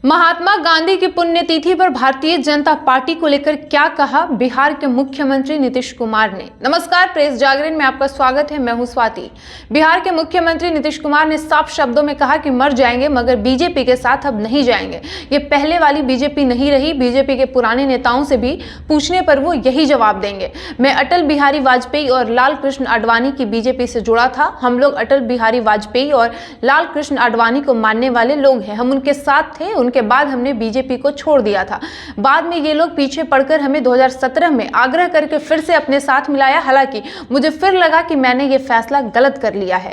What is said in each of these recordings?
महात्मा गांधी की पुण्यतिथि पर भारतीय जनता पार्टी को लेकर क्या कहा बिहार के मुख्यमंत्री नीतीश कुमार ने। नमस्कार, प्रेस जागरण में आपका स्वागत है। मैं हूं स्वाति। बिहार के मुख्यमंत्री नीतीश कुमार ने साफ शब्दों में कहा कि मर जाएंगे मगर बीजेपी के साथ अब नहीं जाएंगे। ये पहले वाली बीजेपी नहीं रही। बीजेपी के पुराने नेताओं से भी पूछने पर वो यही जवाब देंगे। मैं अटल बिहारी वाजपेयी और लाल कृष्ण आडवाणी की बीजेपी से जुड़ा था। हम लोग अटल बिहारी वाजपेयी और लाल कृष्ण आडवाणी को मानने वाले लोग हैं। हम उनके साथ थे। उनके बाद हमने बीजेपी को छोड़ दिया था। बाद में ये लोग पीछे पड़कर हमें 2017 में आग्रह करके फिर से अपने साथ मिलाया। हालांकि मुझे फिर लगा कि मैंने ये फैसला गलत कर लिया है।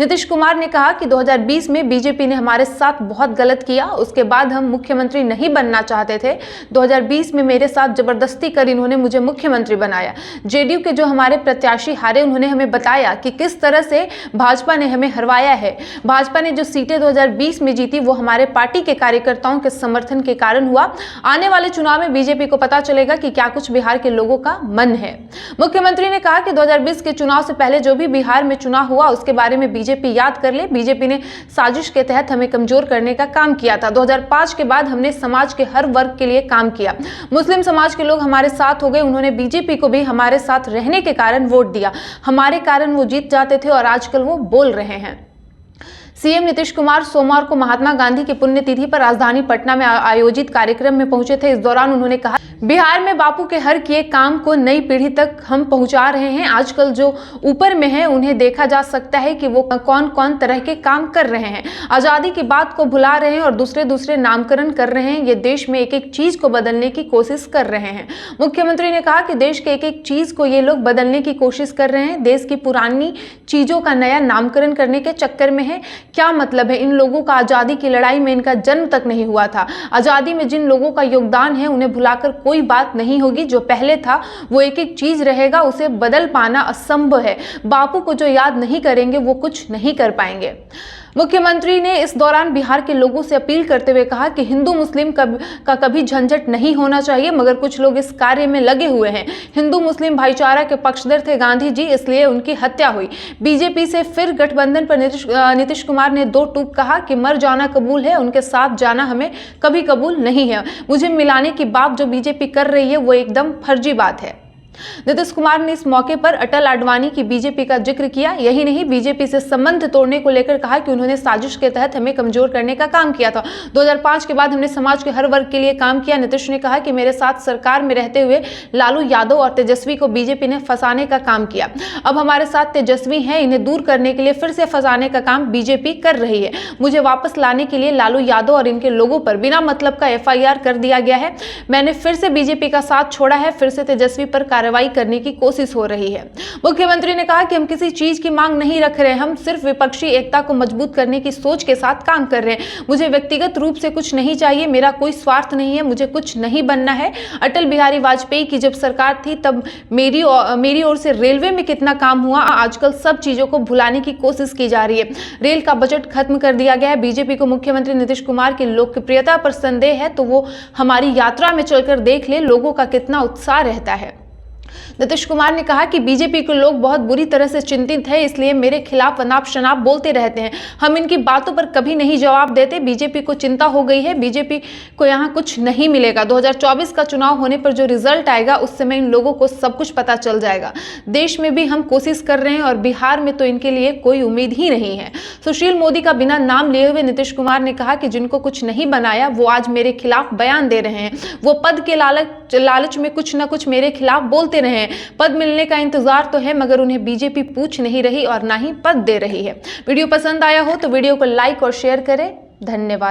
नीतीश कुमार ने कहा कि 2020 में बीजेपी ने हमारे साथ बहुत गलत किया। उसके बाद हम मुख्यमंत्री नहीं बनना चाहते थे। 2020 में मेरे साथ जबरदस्ती कर इन्होंने मुझे मुख्यमंत्री बनाया। जेडीयू के जो हमारे प्रत्याशी हारे, उन्होंने हमें बताया कि किस तरह से भाजपा ने हमें हरवाया है। भाजपा ने जो सीटें 2020 में जीती वो हमारे पार्टी के कार्यकर्ताओं के समर्थन के कारण हुआ। आने वाले चुनाव में बीजेपी को पता चलेगा कि क्या कुछ बिहार के लोगों का मन है। मुख्यमंत्री ने कहा कि 2020 के चुनाव से पहले जो भी बिहार में चुनाव हुआ उसके बारे में बीजेपी याद कर ले। बीजेपी ने साजिश के तहत हमें कमजोर करने का काम किया था। 2005 के बाद हमने समाज के हर वर्ग के लिए काम किया। मुस्लिम समाज के लोग हमारे साथ हो गए। उन्होंने बीजेपी को भी हमारे साथ रहने के कारण वोट दिया। हमारे कारण वो जीत जाते थे और आजकल वो बोल रहे हैं। सीएम नीतीश कुमार सोमवार को महात्मा गांधी की पुण्यतिथि पर राजधानी पटना में आयोजित कार्यक्रम में पहुंचे थे। इस दौरान उन्होंने कहा, बिहार में बापू के हर किए काम को नई पीढ़ी तक हम पहुंचा रहे हैं। आजकल जो ऊपर में है उन्हें देखा जा सकता है कि वो कौन कौन तरह के काम कर रहे हैं। आजादी की बात को भुला रहे हैं और दूसरे नामकरण कर रहे हैं। ये देश में एक एक चीज को बदलने की कोशिश कर रहे हैं। मुख्यमंत्री ने कहा कि देश के एक एक चीज को ये लोग बदलने की कोशिश कर रहे हैं। देश की पुरानी चीजों का नया नामकरण करने के चक्कर में है। क्या मतलब है? इन लोगों का आजादी की लड़ाई में इनका जन्म तक नहीं हुआ था। आजादी में जिन लोगों का योगदान है उन्हें भुलाकर कोई बात नहीं होगी। जो पहले था वो एक एक चीज रहेगा, उसे बदल पाना असंभव है। बापू को जो याद नहीं करेंगे वो कुछ नहीं कर पाएंगे। मुख्यमंत्री ने इस दौरान बिहार के लोगों से अपील करते हुए कहा कि हिंदू मुस्लिम का कभी झंझट नहीं होना चाहिए, मगर कुछ लोग इस कार्य में लगे हुए हैं। हिंदू मुस्लिम भाईचारा के पक्षधर थे गांधी जी, इसलिए उनकी हत्या हुई। बीजेपी से फिर गठबंधन पर नीतीश कुमार ने दो टूक कहा कि मर जाना कबूल है, उनके साथ जाना हमें कभी कबूल नहीं है। मुझे मिलाने की बात जो बीजेपी कर रही है वो एकदम फर्जी बात है। नीतीश कुमार ने इस मौके पर अटल आडवाणी की बीजेपी का जिक्र किया। यही नहीं, बीजेपी से संबंध तोड़ने को लेकर कहा कि उन्होंने साजिश के तहत हमें कमजोर करने का काम किया था। 2005 के बाद हमने समाज के हर वर्ग के लिए काम किया। नीतीश ने कहा कि मेरे साथ सरकार में रहते हुए लालू यादव और तेजस्वी को बीजेपी ने फंसाने का काम किया। अब हमारे साथ तेजस्वी हैं, इन्हें दूर करने के लिए फिर से फंसाने का काम बीजेपी कर रही है। मुझे वापस लाने के लिए लालू यादव और इनके लोगों पर बिना मतलब का FIR कर दिया गया है। मैंने फिर से बीजेपी का साथ छोड़ा है। फिर से तेजस्वी पर कार्रवाई करने की कोशिश हो रही है। मुख्यमंत्री ने कहा कि हम किसी चीज की मांग नहीं रख रहे हैं। हम सिर्फ विपक्षी एकता को मजबूत करने की सोच के साथ काम कर रहे हैं। मुझे व्यक्तिगत रूप से कुछ नहीं चाहिए। मेरा कोई स्वार्थ नहीं है। मुझे कुछ नहीं बनना है। अटल बिहारी वाजपेयी की जब सरकार थी तब मेरी ओर से रेलवे में कितना काम हुआ। आजकल सब चीजों को भुलाने की कोशिश की जा रही है। रेल का बजट खत्म कर दिया गया है। बीजेपी को मुख्यमंत्री नीतीश कुमार की लोकप्रियता पर संदेह है तो वो हमारी यात्रा में चलकर देख ले लोगों का कितना उत्साह रहता है। नीतीश कुमार ने कहा कि बीजेपी के लोग बहुत बुरी तरह से चिंतित हैं, इसलिए मेरे खिलाफ अनाप शनाप बोलते रहते हैं। हम इनकी बातों पर कभी नहीं जवाब देते। बीजेपी को चिंता हो गई है। बीजेपी को यहाँ कुछ नहीं मिलेगा। 2024 का चुनाव होने पर जो रिजल्ट आएगा उस समय इन लोगों को सब कुछ पता चल जाएगा। देश में भी हम कोशिश कर रहे हैं और बिहार में तो इनके लिए कोई उम्मीद ही नहीं है। सुशील मोदी का बिना नाम लिए हुए नीतीश कुमार ने कहा कि जिनको कुछ नहीं बनाया वो आज मेरे खिलाफ बयान दे रहे हैं। वो पद के लालच में कुछ ना कुछ मेरे खिलाफ बोलते रहे हैं। पद मिलने का इंतजार तो है मगर उन्हें बीजेपी पूछ नहीं रही और ना ही पद दे रही है। वीडियो पसंद आया हो तो वीडियो को लाइक और शेयर करें। धन्यवाद।